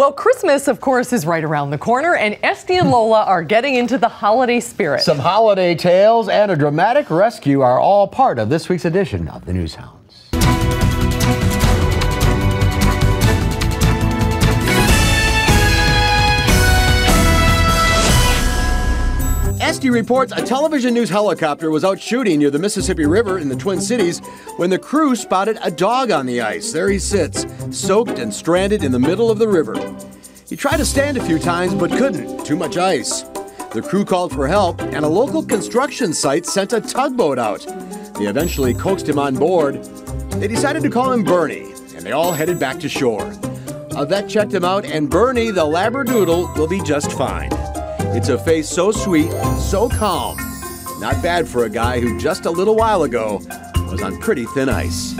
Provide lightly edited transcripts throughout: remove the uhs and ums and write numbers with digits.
Well, Christmas, of course, is right around the corner, and Esty and Lola are getting into the holiday spirit. Some holiday tales and a dramatic rescue are all part of this week's edition of the Newshounds. Esty reports a television news helicopter was out shooting near the Mississippi River in the Twin Cities when the crew spotted a dog on the ice. There he sits, soaked and stranded in the middle of the river. He tried to stand a few times but couldn't, too much ice. The crew called for help and a local construction site sent a tugboat out. They eventually coaxed him on board. They decided to call him Bernie, and they all headed back to shore. A vet checked him out, and Bernie, the Labradoodle, will be just fine. It's a face so sweet, so calm. Not bad for a guy who just a little while ago was on pretty thin ice.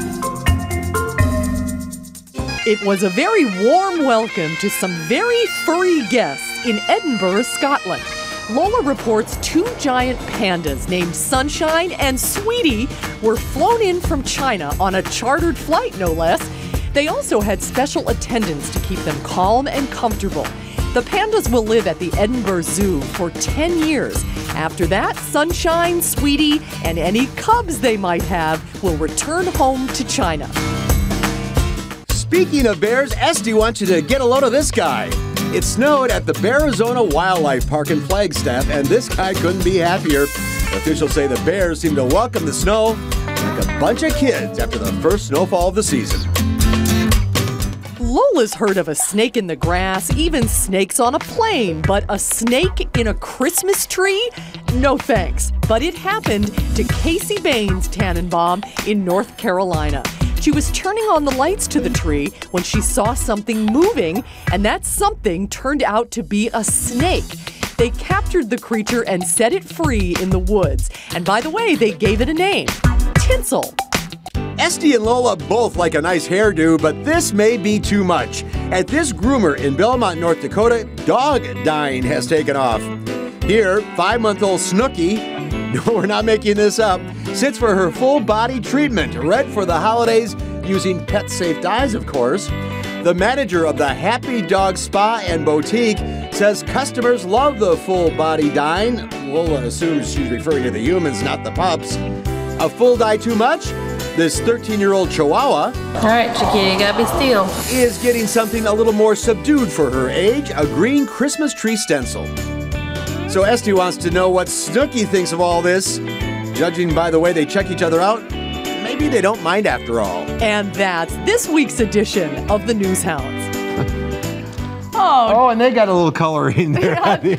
It was a very warm welcome to some very furry guests in Edinburgh, Scotland. Lola reports 2 giant pandas named Sunshine and Sweetie were flown in from China on a chartered flight, no less. They also had special attendants to keep them calm and comfortable. The pandas will live at the Edinburgh Zoo for 10 years. After that, Sunshine, Sweetie, and any cubs they might have will return home to China. Speaking of bears, Esty wants you to get a load of this guy. It snowed at the Arizona Wildlife Park in Flagstaff, and this guy couldn't be happier. Officials say the bears seem to welcome the snow like a bunch of kids after the first snowfall of the season. Lola's heard of a snake in the grass, even snakes on a plane, but a snake in a Christmas tree? No thanks. But it happened to Casey Baines Tannenbaum in North Carolina. She was turning on the lights to the tree when she saw something moving, and that something turned out to be a snake. They captured the creature and set it free in the woods. And by the way, they gave it a name, Tinsel. Esty and Lola both like a nice hairdo, but this may be too much. At this groomer in Belmont, North Dakota, dog Dine has taken off. Here, 5-month-old Snooky, no, we're not making this up, sits for her full body treatment, ready for the holidays using pet-safe dyes, of course. The manager of the Happy Dog Spa and Boutique says customers love the full body Dine. Lola assumes she's referring to the humans, not the pups. A full dye too much? This 13-year-old Chihuahua, all right, Chiquita, you gotta be still, is getting something a little more subdued for her age, a green Christmas tree stencil. So Esty wants to know what Snooky thinks of all this. Judging by the way they check each other out, maybe they don't mind after all. And that's this week's edition of the Newshounds. Oh, and they got a little coloring there. Yeah.